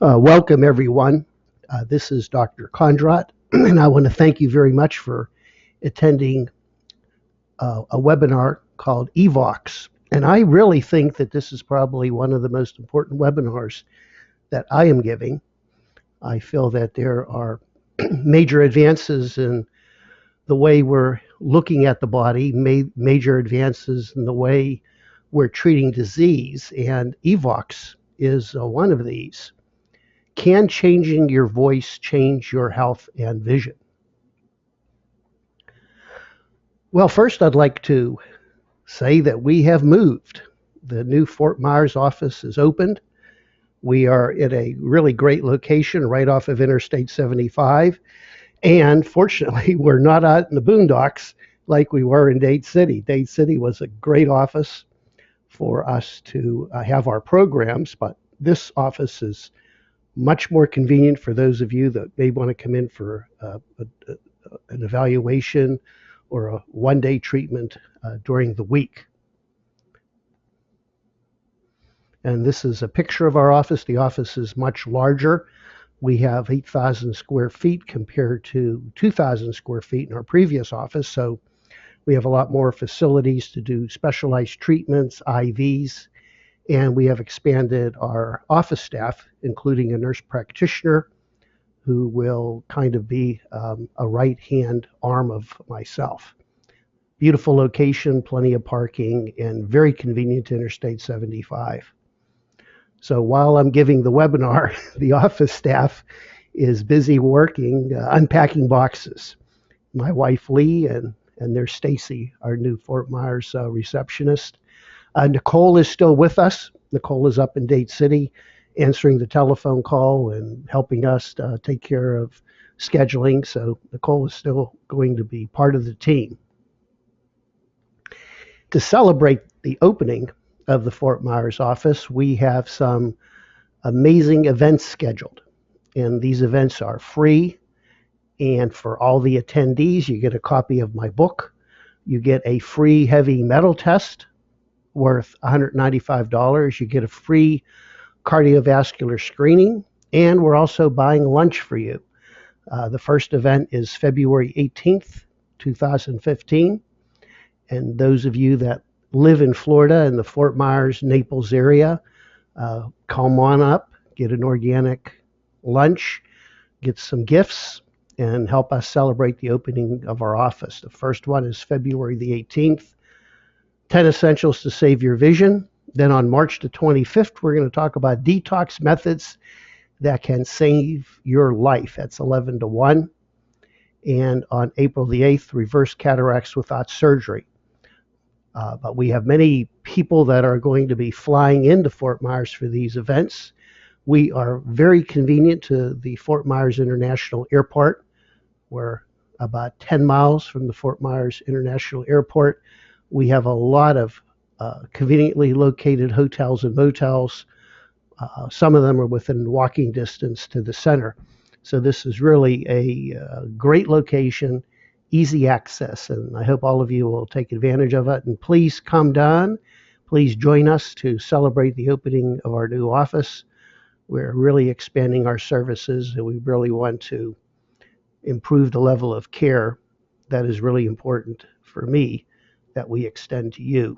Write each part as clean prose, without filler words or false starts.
Welcome, everyone. This is Dr. Kondrot, and I want to thank you very much for attending a webinar called EVOX. And I really think that this is probably one of the most important webinars that I am giving. I feel that there are major advances in the way we're looking at the body, major advances in the way we're treating disease, and EVOX is one of these. Can changing your voice change your health and vision? Well, first I'd like to say that we have moved. The new Fort Myers office is opened. We are at a really great location right off of Interstate 75. And fortunately, we're not out in the boondocks like we were in Dade City. Dade City was a great office for us to have our programs, but this office is much more convenient for those of you that may want to come in for an evaluation or a one-day treatment during the week. And this is a picture of our office. The office is much larger. We have 8,000 square feet compared to 2,000 square feet in our previous office. So we have a lot more facilities to do specialized treatments, IVs, and we have expanded our office staff, including a nurse practitioner who will kind of be a right-hand arm of myself. Beautiful location, plenty of parking, and very convenient to Interstate 75. So while I'm giving the webinar, the office staff is busy working, unpacking boxes. My wife, Lee, and there's Stacy, our new Fort Myers receptionist. Nicole is still with us. Nicole is up in Dade City answering the telephone call and helping us take care of scheduling. So Nicole is still going to be part of the team. To celebrate the opening of the Fort Myers office, we have some amazing events scheduled. And these events are free. And for all the attendees, you get a copy of my book. You get a free heavy metal test worth $195. You get a free cardiovascular screening, and we're also buying lunch for you. The first event is February 18th, 2015. And those of you that live in Florida in the Fort Myers, Naples area, come on up, get an organic lunch, get some gifts, and help us celebrate the opening of our office. The first one is February the 18th. 10 Essentials to Save Your Vision. Then on March the 25th, we're going to talk about detox methods that can save your life. That's 11 to 1. And on April the 8th, reverse cataracts without surgery. But we have many people that are going to be flying into Fort Myers for these events. We are very convenient to the Fort Myers International Airport. We're about 10 miles from the Fort Myers International Airport. We have a lot of conveniently located hotels and motels. Some of them are within walking distance to the center. So this is really a great location, easy access, and I hope all of you will take advantage of it. And please come down. Please join us to celebrate the opening of our new office. We're really expanding our services, and we really want to improve the level of care that is really important for me that we extend to you.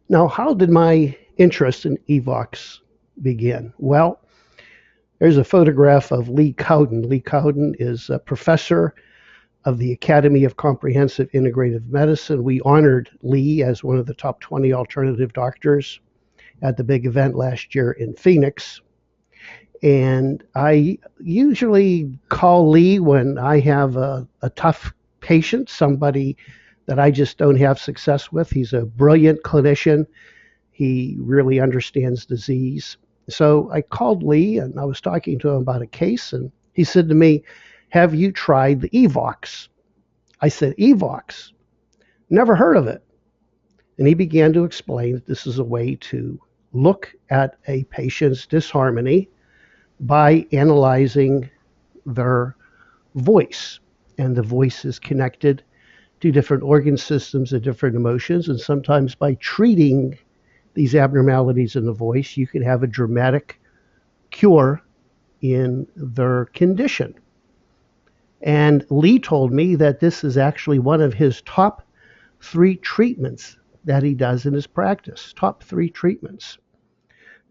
Now, how did my interest in EVOX begin? Well, there's a photograph of Lee Cowden. Lee Cowden is a professor of the Academy of Comprehensive Integrative Medicine. We honored Lee as one of the top 20 alternative doctors at the big event last year in Phoenix. And I usually call Lee when I have a tough patient, somebody that I just don't have success with. He's a brilliant clinician. He really understands disease. So I called Lee and I was talking to him about a case, and he said to me, "Have you tried the EVOX?" I said, "EVOX? Never heard of it." And he began to explain that this is a way to look at a patient's disharmony by analyzing their voice. And the voice is connected to different organ systems and different emotions, and sometimes by treating these abnormalities in the voice, you can have a dramatic cure in their condition. And Lee told me that this is actually one of his top 3 treatments that he does in his practice. Top 3 treatments.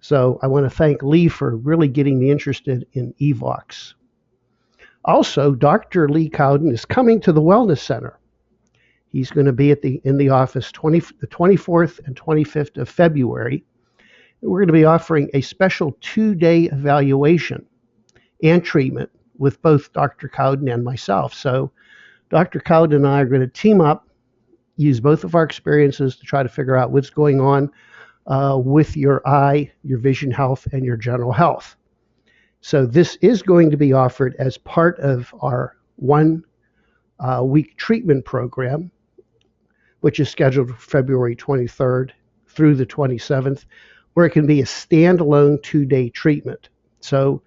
So I want to thank Lee for really getting me interested in EVOX. Also, Dr. Lee Cowden is coming to the Wellness Center. He's going to be in the office the 24th and 25th of February. We're going to be offering a special 2-day evaluation and treatment with both Dr. Cowden and myself. So Dr. Cowden and I are going to team up, use both of our experiences to try to figure out what's going on with your eye, your vision health, and your general health. So this is going to be offered as part of our 1-week treatment program, which is scheduled for February 23rd through the 27th, where it can be a standalone 2-day treatment. So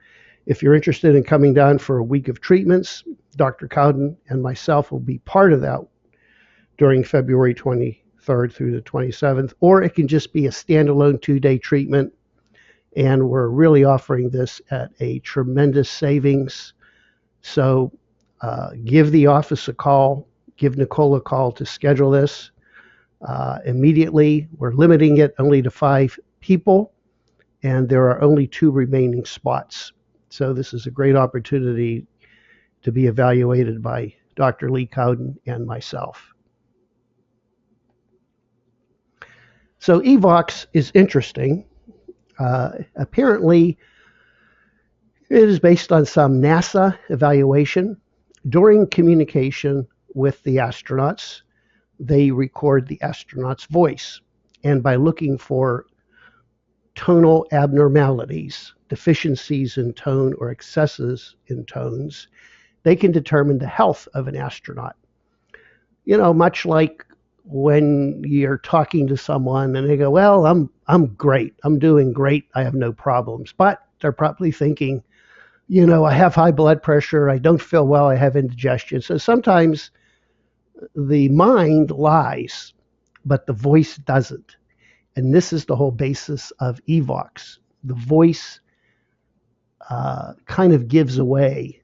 if you're interested in coming down for a week of treatments, Dr. Cowden and myself will be part of that during February 23rd through the 27th, or it can just be a standalone 2-day treatment. And we're really offering this at a tremendous savings. So give the office a call, give Nicole a call to schedule this immediately. We're limiting it only to 5 people, and there are only 2 remaining spots. So this is a great opportunity to be evaluated by Dr. Lee Cowden and myself. So EVOX is interesting. Apparently, it is based on some NASA evaluation. During communication with the astronauts, they record the astronaut's voice. And by looking for tonal abnormalities, deficiencies in tone or excesses in tones, they can determine the health of an astronaut. You know, much like when you're talking to someone and they go, well, I'm great. I'm doing great. I have no problems. But they're probably thinking, you know, I have high blood pressure. I don't feel well. I have indigestion. So sometimes the mind lies, but the voice doesn't. And this is the whole basis of EVOX. The voice kind of gives away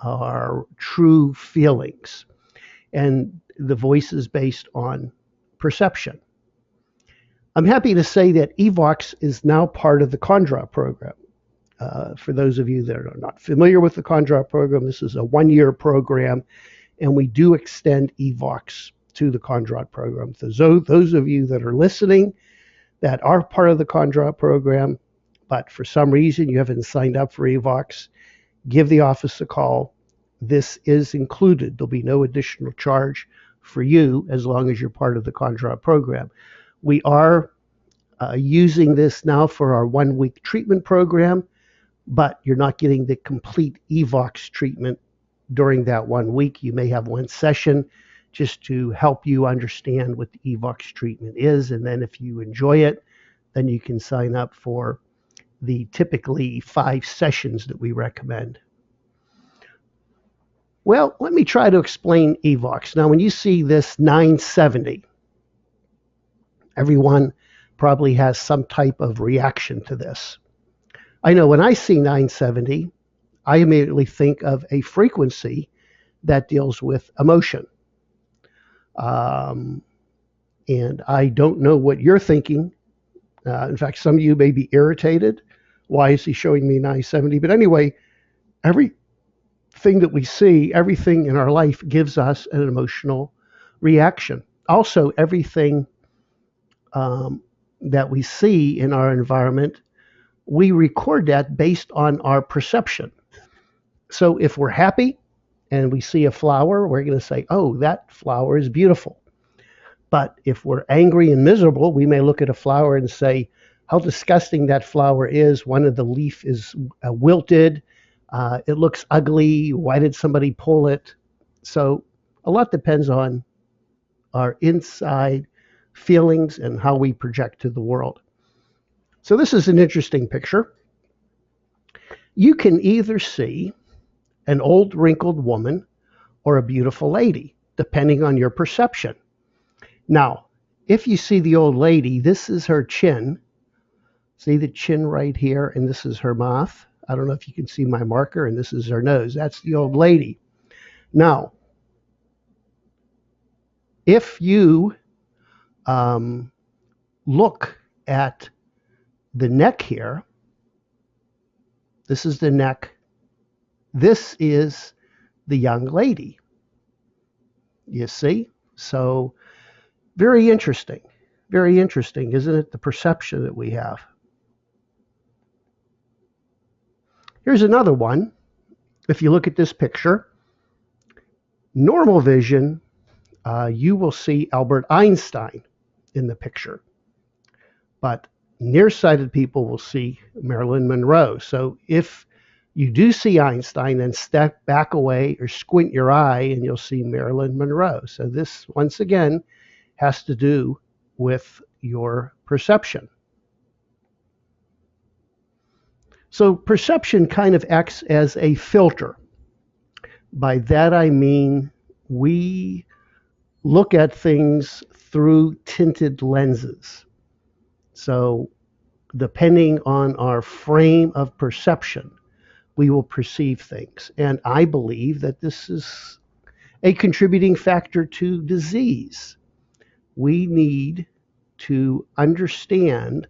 our true feelings. And the voice is based on perception. I'm happy to say that EVOX is now part of the Kondrot program. For those of you that are not familiar with the Kondrot program, this is a 1-year program, and we do extend EVOX to the Kondrot program. So those of you that are listening that are part of the Kondrot program, but for some reason you haven't signed up for EVOX, give the office a call. This is included. There'll be no additional charge for you as long as you're part of the Kondrot program. We are using this now for our 1-week treatment program, but you're not getting the complete EVOX treatment during that 1 week. You may have 1 session just to help you understand what the EVOX treatment is. And then if you enjoy it, then you can sign up for the typically 5 sessions that we recommend. Well, let me try to explain EVOX. Now, when you see this 970, everyone probably has some type of reaction to this. I know when I see 970, I immediately think of a frequency that deals with emotion. And I don't know what you're thinking. In fact, some of you may be irritated. Why is he showing me 970? But anyway, everything that we see, everything in our life gives us an emotional reaction. Also, everything that we see in our environment, we record that based on our perception. So if we're happy and we see a flower, we're going to say, oh, that flower is beautiful. But if we're angry and miserable, we may look at a flower and say, how disgusting that flower is. One of the leaf is wilted. It looks ugly. Why did somebody pull it? So a lot depends on our inside feelings and how we project to the world. So this is an interesting picture. You can either see an old wrinkled woman or a beautiful lady, depending on your perception. Now, if you see the old lady, this is her chin. See the chin right here, and this is her mouth. I don't know if you can see my marker, and this is her nose. That's the old lady. Now, if you look at the neck here, this is the neck. This is the young lady. You see? So very interesting. Very interesting, isn't it? The perception that we have. Here's another one. If you look at this picture, normal vision, you will see Albert Einstein in the picture. But nearsighted people will see Marilyn Monroe. So if you do see Einstein, then step back away or squint your eye and you'll see Marilyn Monroe. So this, once again, has to do with your perception. So perception kind of acts as a filter. By that I mean we look at things through tinted lenses. So depending on our frame of perception, we will perceive things. And I believe that this is a contributing factor to disease. We need to understand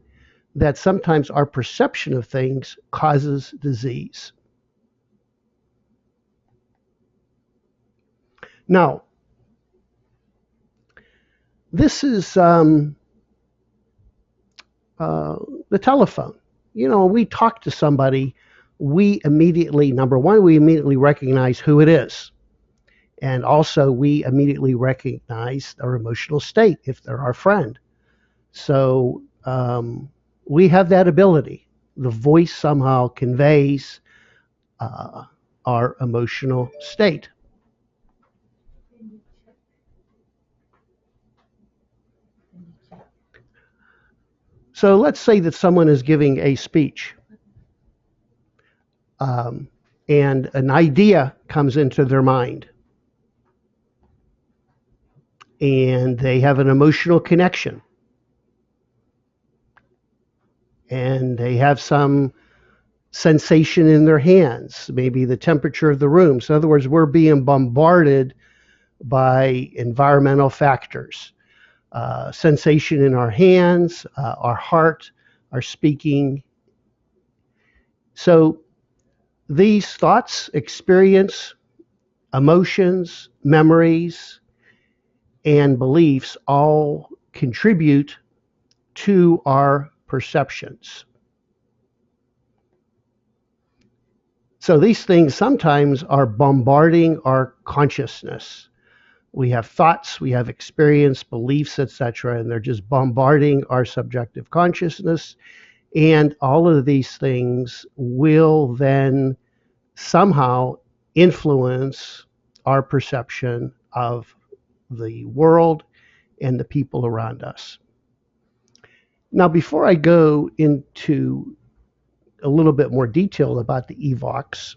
that sometimes our perception of things causes disease. Now, this is the telephone. You know, we talk to somebody, we immediately, number one, we immediately recognize who it is. And also we immediately recognize their emotional state if they're our friend. So we have that ability. The voice somehow conveys our emotional state. So let's say that someone is giving a speech and an idea comes into their mind and they have an emotional connection and they have some sensation in their hands, maybe the temperature of the room. So in other words, we're being bombarded by environmental factors. Sensation in our hands, our heart, our speaking. So these thoughts, experience, emotions, memories, and beliefs all contribute to our perceptions. So these things sometimes are bombarding our consciousness. We have thoughts, we have experience, beliefs, etc., and they're just bombarding our subjective consciousness. And all of these things will then somehow influence our perception of the world and the people around us. Now, before I go into a little bit more detail about the EVOX,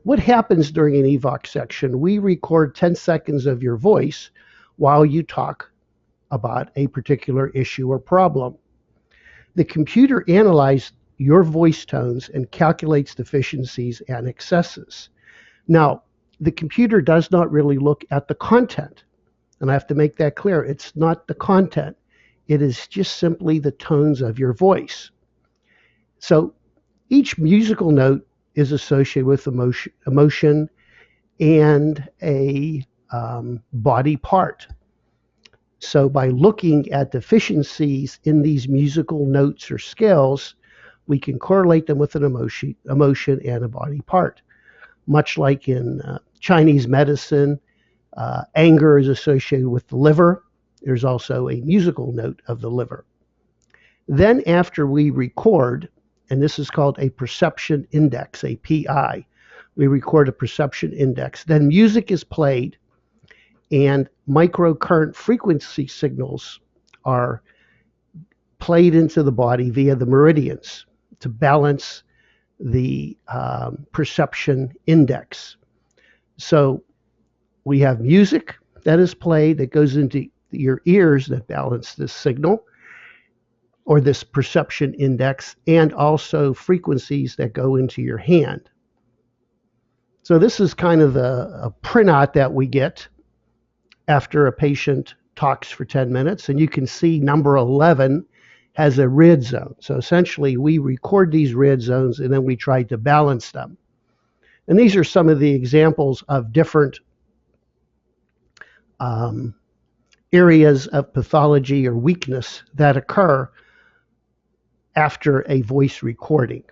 what happens during an EVOX section? We record 10 seconds of your voice while you talk about a particular issue or problem. The computer analyzes your voice tones and calculates deficiencies and excesses. Now, the computer does not really look at the content, and I have to make that clear. It's not the content. It is just simply the tones of your voice. So each musical note is associated with emotion and a body part. So by looking at deficiencies in these musical notes or scales, we can correlate them with an emotion and a body part. Much like in Chinese medicine, anger is associated with the liver. There's also a musical note of the liver. Then after we record, and this is called a perception index, a PI. We record a perception index. Then music is played and microcurrent frequency signals are played into the body via the meridians to balance the perception index. So we have music that is played that goes into your ears that balance this signal or this perception index, and also frequencies that go into your hand. So this is kind of a printout that we get after a patient talks for 10 minutes, and you can see number 11 has a red zone. So essentially we record these red zones and then we try to balance them. And these are some of the examples of different areas of pathology or weakness that occur after a voice recording.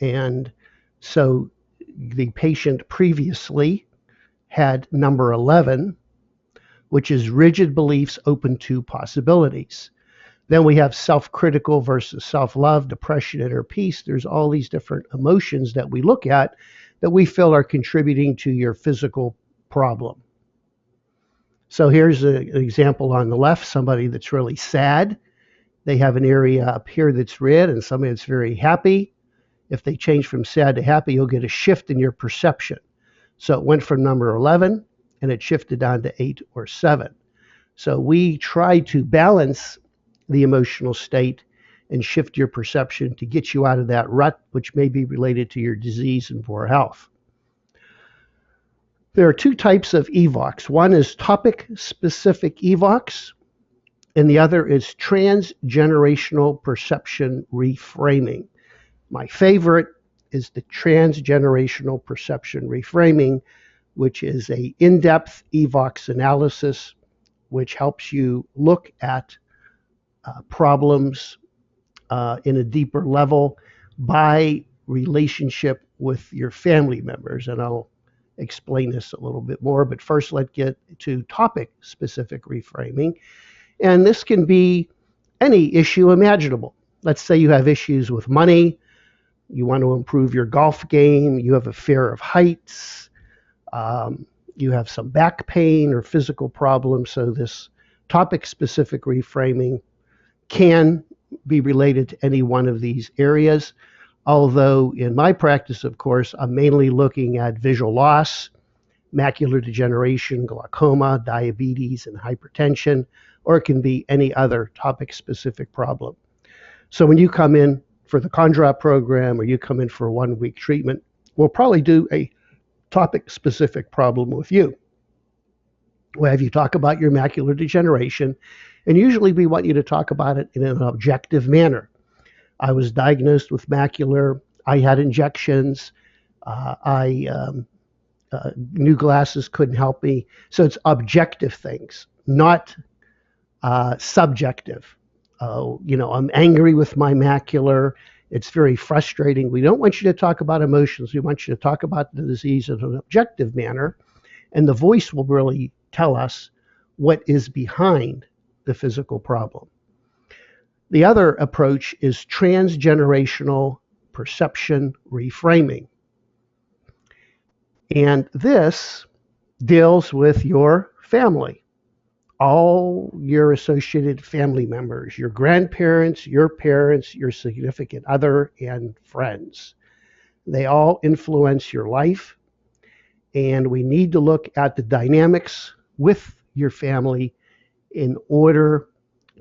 And so the patient previously had number 11, which is rigid beliefs open to possibilities. Then we have self-critical versus self-love, depression, inner peace. There's all these different emotions that we look at that we feel are contributing to your physical problem. So here's an example on the left, somebody that's really sad. They have an area up here that's red, and somebody that's very happy. If they change from sad to happy, you'll get a shift in your perception. So it went from number 11 and it shifted down to 8 or 7. So we try to balance the emotional state and shift your perception to get you out of that rut, which may be related to your disease and poor health. There are two types of EVOX. One is topic-specific EVOX, and the other is transgenerational perception reframing. My favorite is the transgenerational perception reframing, which is an in-depth EVOX analysis, which helps you look at problems in a deeper level by relationship with your family members. And I'll explain this a little bit more, but first let's get to topic-specific reframing. And this can be any issue imaginable. Let's say you have issues with money, you want to improve your golf game, you have a fear of heights, you have some back pain or physical problems. So this topic-specific reframing can be related to any one of these areas. Although in my practice, of course, I'm mainly looking at visual loss, macular degeneration, glaucoma, diabetes, and hypertension, or it can be any other topic-specific problem. So when you come in for the Kondrot program or you come in for a 1-week treatment, we'll probably do a topic-specific problem with you. We'll have you talk about your macular degeneration, and usually we want you to talk about it in an objective manner. I was diagnosed with macular, I had injections, new glasses couldn't help me. So it's objective things, not subjective. I'm angry with my macular. It's very frustrating. We don't want you to talk about emotions. We want you to talk about the disease in an objective manner. And the voice will really tell us what is behind the physical problem. The other approach is transgenerational perception reframing. And this deals with your family, all your associated family members, your grandparents, your parents, your significant other, and friends. They all influence your life, and we need to look at the dynamics with your family in order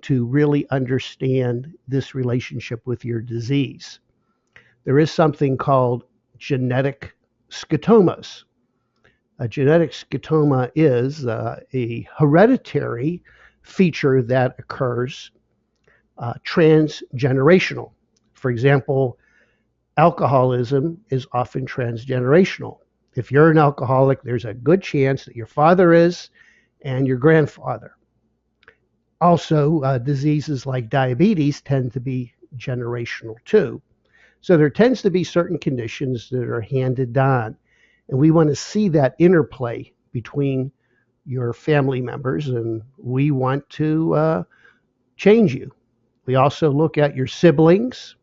to really understand this relationship with your disease. There is something called genetic scotomas. A genetic scotoma is a hereditary feature that occurs transgenerational. For example, alcoholism is often transgenerational. If you're an alcoholic, there's a good chance that your father is and your grandfather. Also, diseases like diabetes tend to be generational too. So there tends to be certain conditions that are handed down. And we want to see that interplay between your family members, and we want to change you. We also look at your siblings.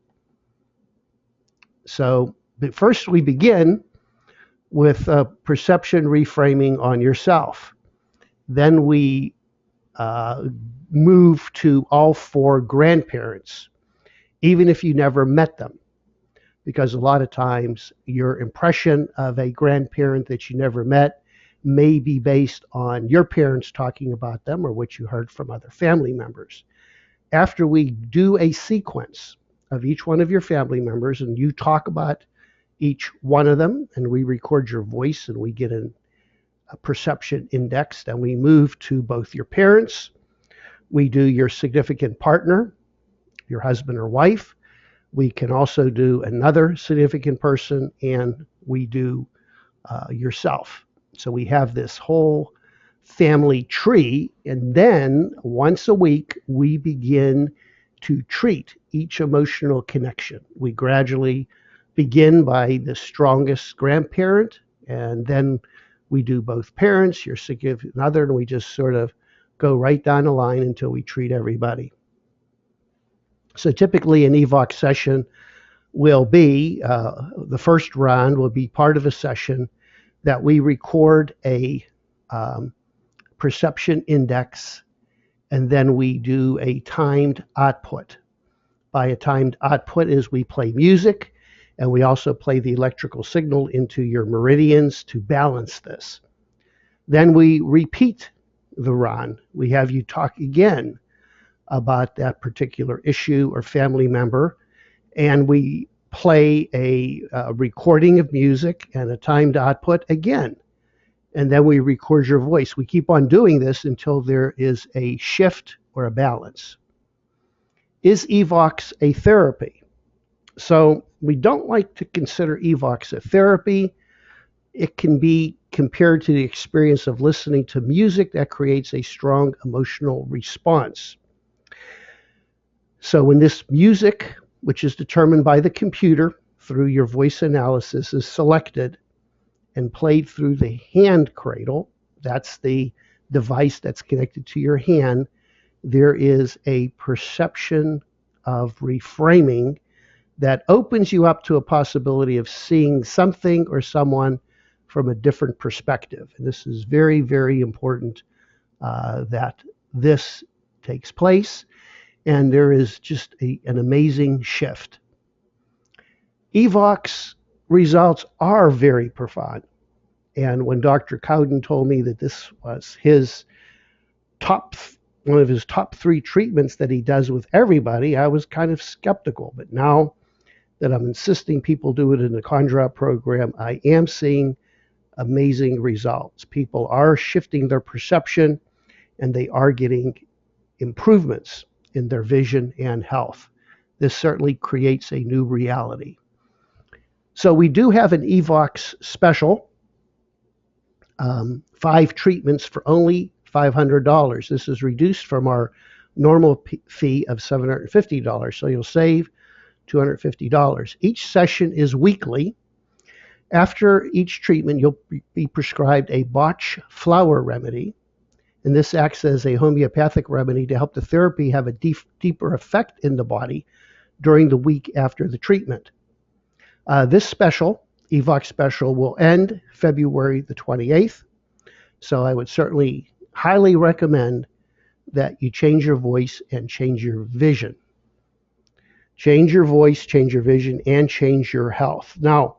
So but first we begin with perception reframing on yourself. Then we move to all 4 grandparents, even if you never met them. Because a lot of times your impression of a grandparent that you never met may be based on your parents talking about them or what you heard from other family members. After we do a sequence of each one of your family members and you talk about each one of them, and we record your voice and we get a perception index, and we move to both your parents, we do your significant partner, your husband or wife, we can also do another significant person, and we do yourself. So we have this whole family tree, and then once a week we begin to treat each emotional connection. We gradually begin by the strongest grandparent, and then we do both parents, your significant other, and we just sort of go right down the line until we treat everybody. So typically an EVOX session will be, the first round will be part of a session that we record a perception index, and then we do a timed output. By a timed output is we play music, and we also play the electrical signal into your meridians to balance this. Then we repeat the run. We have you talk again about that particular issue or family member, and we play a recording of music and a timed output again. And then we record your voice. We keep on doing this until there is a shift or a balance. Is EVOX a therapy? So we don't like to consider EVOX a therapy. It can be compared to the experience of listening to music that creates a strong emotional response. So when this music, which is determined by the computer through your voice analysis, is selected and played through the hand cradle, that's the device that's connected to your hand, there is a perception of reframing that opens you up to a possibility of seeing something or someone from a different perspective. And this is very, very important that this takes place. And there is just an amazing shift. EVOX results are very profound. And when Dr. Cowden told me that this was one of his top 3 treatments that he does with everybody, I was kind of skeptical. But now that I'm insisting people do it in the Kondrot program, I am seeing amazing results. People are shifting their perception, and they are getting improvements in their vision and health. This certainly creates a new reality. So we do have an EVOX special, 5 treatments for only $500. This is reduced from our normal fee of $750. So you'll save $250. Each session is weekly. After each treatment, you'll be prescribed a Bach flower remedy, and this acts as a homeopathic remedy to help the therapy have a deeper effect in the body during the week after the treatment. This special, EVOX special, will end February the 28th, so I would certainly highly recommend that you change your voice and change your vision. Change your voice, change your vision, and change your health. Now,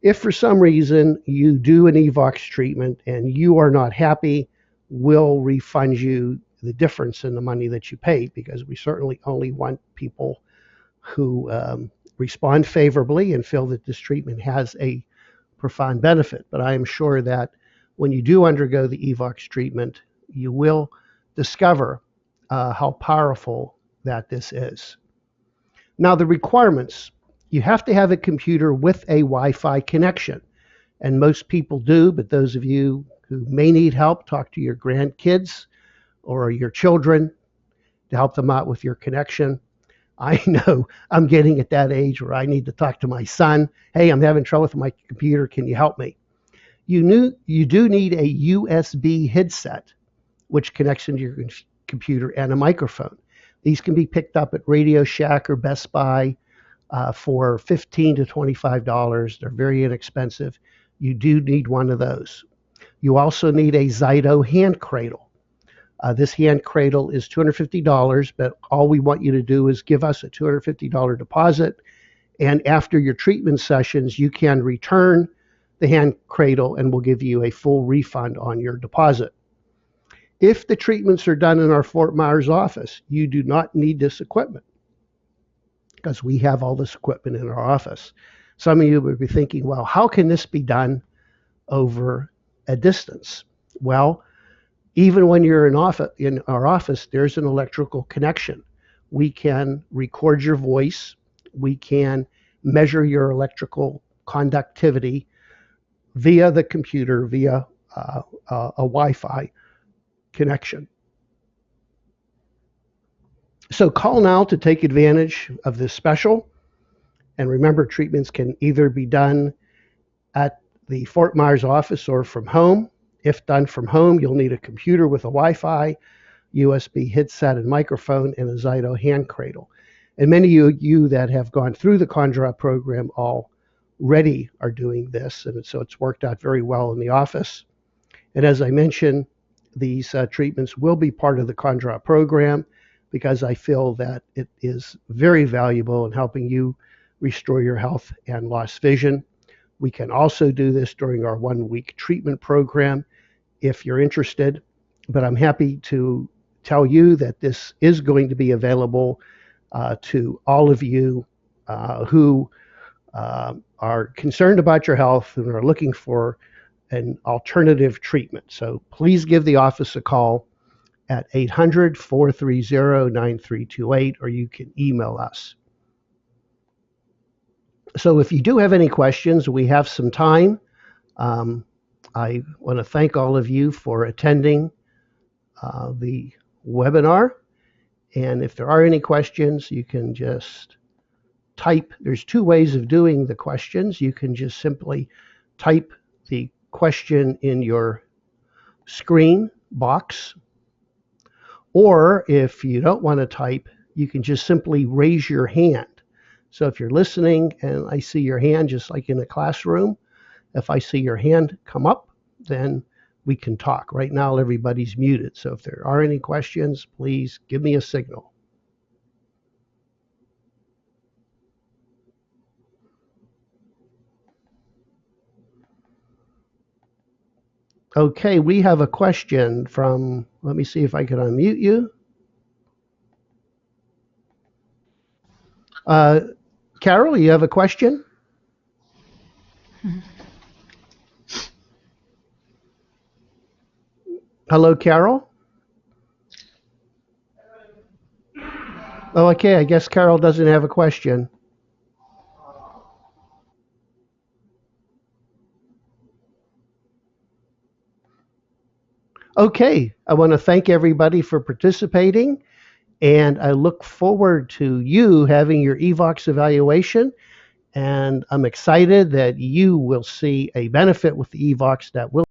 if for some reason you do an EVOX treatment and you are not happy, we'll refund you the difference in the money that you paid, because we certainly only want people who respond favorably and feel that this treatment has a profound benefit. But I am sure that when you do undergo the EVOX treatment, you will discover how powerful that this is. Now, the requirements: you have to have a computer with a Wi-Fi connection, and most people do, but those of you who may need help, talk to your grandkids or your children to help them out with your connection. I know I'm getting at that age where I need to talk to my son. Hey, I'm having trouble with my computer. Can you help me? You do need a USB headset, which connects into your computer, and a microphone. These can be picked up at Radio Shack or Best Buy for $15 to $25. They're very inexpensive. You do need one of those. You also need a Zyto hand cradle. This hand cradle is $250, but all we want you to do is give us a $250 deposit, and after your treatment sessions, you can return the hand cradle and we'll give you a full refund on your deposit. If the treatments are done in our Fort Myers office, you do not need this equipment because we have all this equipment in our office. Some of you would be thinking, well, how can this be done over a distance? Well, even when you're in our office, there's an electrical connection. We can record your voice. We can measure your electrical conductivity via the computer, via a Wi-Fi connection. So call now to take advantage of this special. And remember, treatments can either be done at the Fort Myers office or from home. If done from home, you'll need a computer with a Wi-Fi, USB headset and microphone, and a Zyto hand cradle. And many of you that have gone through the Kondrot program already are doing this, and so it's worked out very well in the office. And as I mentioned, these treatments will be part of the Kondrot program because I feel that it is very valuable in helping you restore your health and lost vision. We can also do this during our 1-week treatment program if you're interested, but I'm happy to tell you that this is going to be available to all of you who are concerned about your health and are looking for an alternative treatment. So please give the office a call at 800-430-9328, or you can email us. So if you do have any questions, we have some time. I want to thank all of you for attending the webinar. And if there are any questions, you can just type. There's 2 ways of doing the questions. You can just simply type the question in your screen box. Or if you don't want to type, you can just simply raise your hand. So if you're listening and I see your hand, just like in a classroom, if I see your hand come up, then we can talk. Right now, everybody's muted. So if there are any questions, please give me a signal. Okay, we have a question from, let me see if I can unmute you. Carol, you have a question? Hello, Carol? Oh, okay, I guess Carol doesn't have a question. Okay, I want to thank everybody for participating, and I look forward to you having your EVOX evaluation, and I'm excited that you will see a benefit with the EVOX that will